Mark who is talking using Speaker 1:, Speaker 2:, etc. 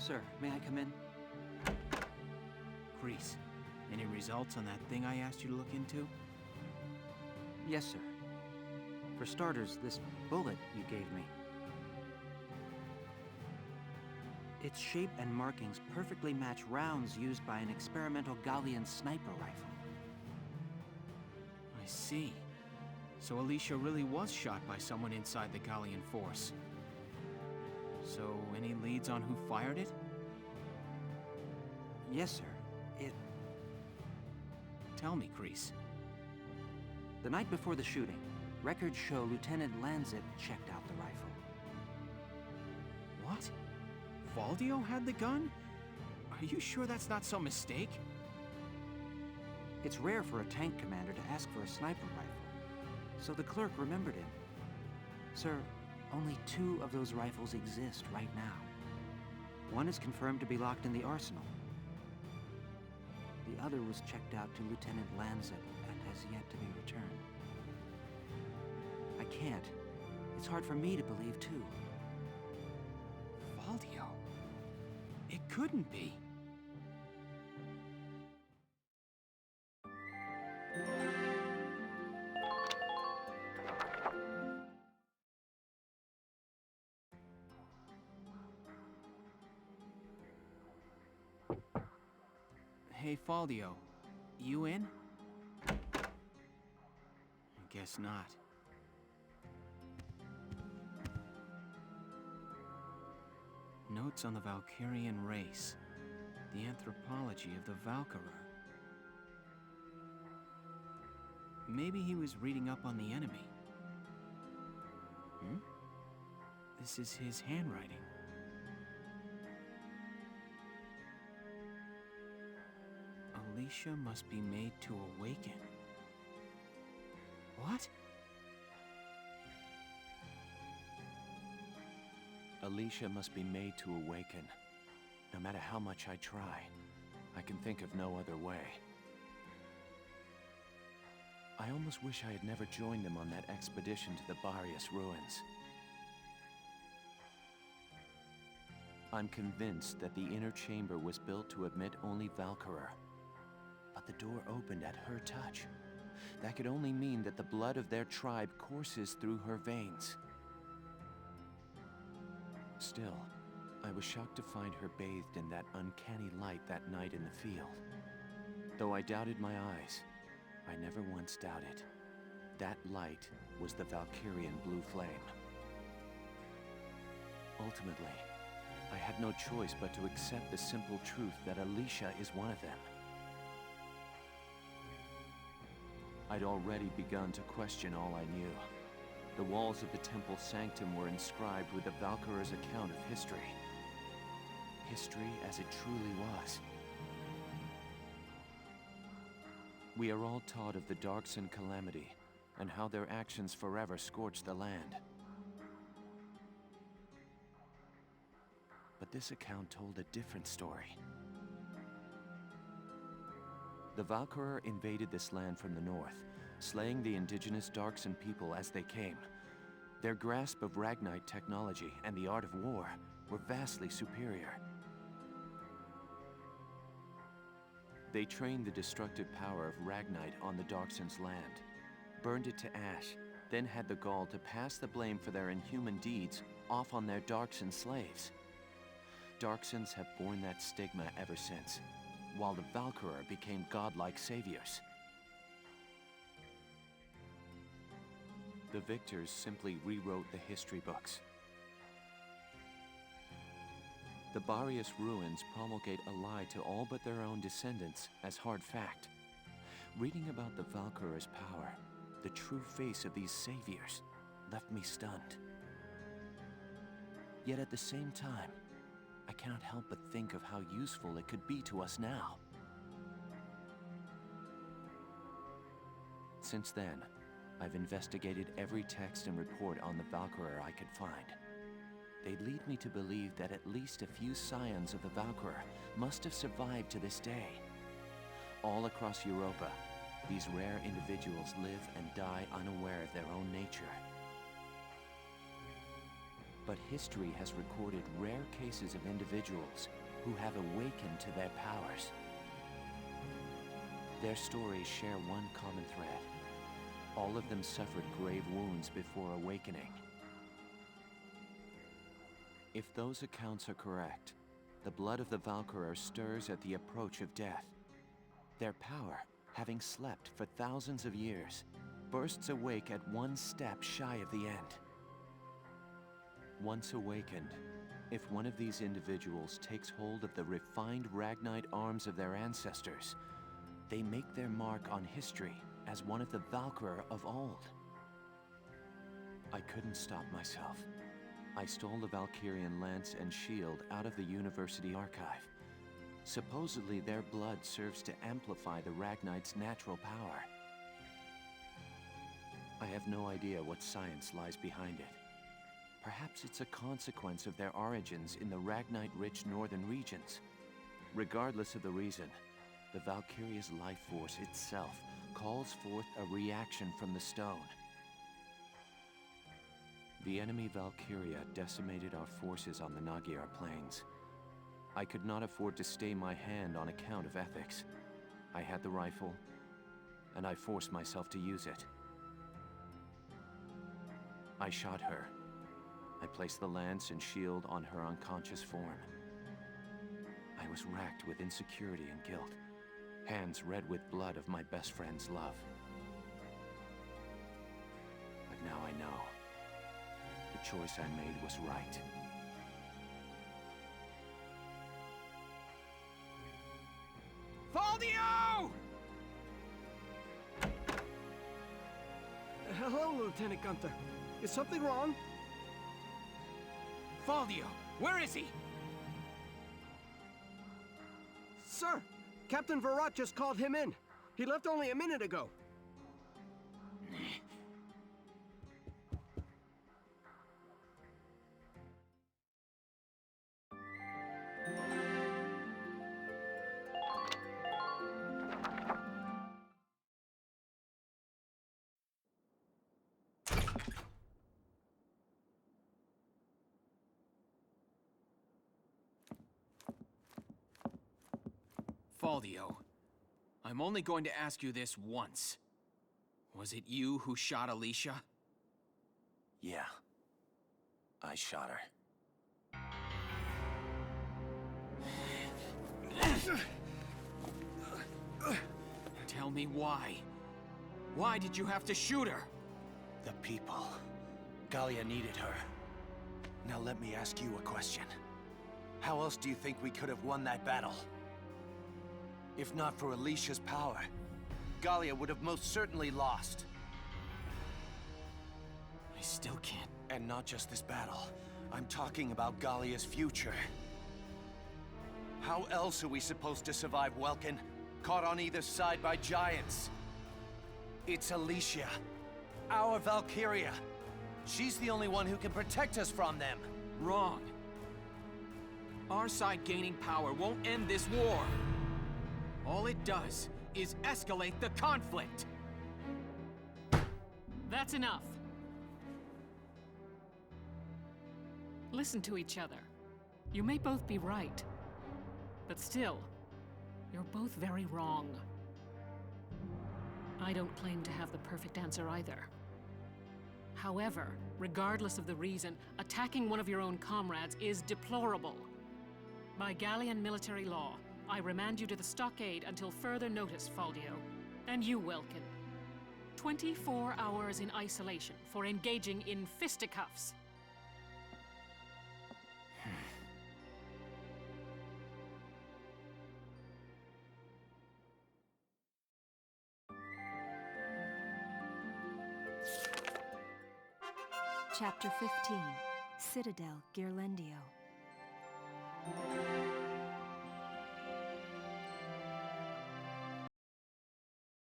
Speaker 1: sir. May I come in?
Speaker 2: Kreese, any results on that thing I asked you to look into?
Speaker 1: Yes, sir. For starters, this bullet you gave me. Its shape and markings perfectly match rounds used by an experimental Gallian sniper rifle.
Speaker 2: I see. So Alicia really was shot by someone inside the Gallian force. So, any leads on who fired it?
Speaker 1: Yes, sir.
Speaker 2: Tell me, Kreese.
Speaker 1: The night before the shooting, records show Lieutenant Lanzip checked out the rifle.
Speaker 2: What? Valdio had the gun? Are you sure that's not some mistake?
Speaker 1: It's rare for a tank commander to ask for a sniper rifle, so the clerk remembered him. Sir, only 2 of those rifles exist right now. One is confirmed to be locked in the arsenal. The other was checked out to Lieutenant Lanzip and has yet to be returned. I can't. It's hard for me to believe, too.
Speaker 2: Valdio? It couldn't be. Hey, Valdio. You in? I guess not. Notes on the Valkyrian race. The anthropology of the Valkyria. Maybe he was reading up on the enemy. This is his handwriting. Alicia must be made to awaken. What?
Speaker 3: Alicia must be made to awaken. No matter how much I try, I can think of no other way. I almost wish I had never joined them on that expedition to the Barius ruins. I'm convinced that the inner chamber was built to admit only Valkyria. But the door opened at her touch. That could only mean that the blood of their tribe courses through her veins. Still, I was shocked to find her bathed in that uncanny light that night in the field. Though I doubted my eyes, I never once doubted. That light was the Valkyrian blue flame. Ultimately, I had no choice but to accept the simple truth that Alicia is one of them. I'd already begun to question all I knew. The walls of the temple sanctum were inscribed with the Valkyria's account of history. History as it truly was. We are all taught of the Darkson calamity, and how their actions forever scorched the land. But this account told a different story. The Valkyria invaded this land from the north, slaying the indigenous Darkson people as they came. Their grasp of Ragnite technology and the art of war were vastly superior. They trained the destructive power of Ragnite on the Darkson's land, burned it to ash, then had the gall to pass the blame for their inhuman deeds off on their Darkson slaves. Darksons have borne that stigma ever since, while the Valkyria became godlike saviors. The victors simply rewrote the history books. The Barius ruins promulgate a lie to all but their own descendants as hard fact. Reading about the Valkyria's power, the true face of these saviors, left me stunned. Yet at the same time, I cannot help but think of how useful it could be to us now. Since then, I've investigated every text and report on the Valkyria I could find. They lead me to believe that at least a few scions of the Valkyria must have survived to this day. All across Europa, these rare individuals live and die unaware of their own nature. but history has recorded rare cases of individuals who have awakened to their powers. Their stories share one common thread. All of them suffered grave wounds before awakening. If those accounts are correct, the blood of the Valkyria stirs at the approach of death. Their power, having slept for thousands of years, bursts awake at one step shy of the end. Once awakened, if one of these individuals takes hold of the refined Ragnite arms of their ancestors, they make their mark on history as one of the Valkyria of old. I couldn't stop myself. I stole the Valkyrian lance and shield out of the university archive. Supposedly, their blood serves to amplify the Ragnite's natural power. I have no idea what science lies behind it. Perhaps it's a consequence of their origins in the Ragnite-rich northern regions. Regardless of the reason, the Valkyria's life force itself calls forth a reaction from the stone. The enemy Valkyria decimated our forces on the Magyar plains. I could not afford to stay my hand on account of ethics. I had the rifle, and I forced myself to use it. I shot her. I placed the lance and shield on her unconscious form. I was racked with insecurity and guilt, hands red with blood of my best friend's love. But now I know. The choice I made was right.
Speaker 2: Faldio!
Speaker 4: Hello, Lieutenant Gunther. Is something wrong?
Speaker 2: Faldio, where is he?
Speaker 4: Sir, Captain Virat just called him in. He left only a minute ago.
Speaker 2: Faldio, I'm only going to ask you this once. Was it you who shot Alicia?
Speaker 3: Yeah. I shot her.
Speaker 2: Tell me why. Why did you have to shoot her?
Speaker 5: The people. Gallia needed her. Now let me ask you a question. How else do you think we could have won that battle? If not for Alicia's power, Gallia would have most certainly lost.
Speaker 2: I still can't.
Speaker 5: And not just this battle. I'm talking about Gallia's future. How else are we supposed to survive Welkin, caught on either side by giants? It's Alicia, our Valkyria. She's the only one who can protect us from them.
Speaker 2: Wrong. Our side gaining power won't end this war. All it does is escalate the conflict.
Speaker 6: That's enough. Listen to each other. You may both be right, but still, you're both very wrong. I don't claim to have the perfect answer either. However, regardless of the reason, attacking one of your own comrades is deplorable. By Gallian military law, I remand you to the stockade until further notice, Faldio. And you, Welkin. 24 hours in isolation for engaging in fisticuffs.
Speaker 7: Chapter 15, Citadel Ghirlandaio.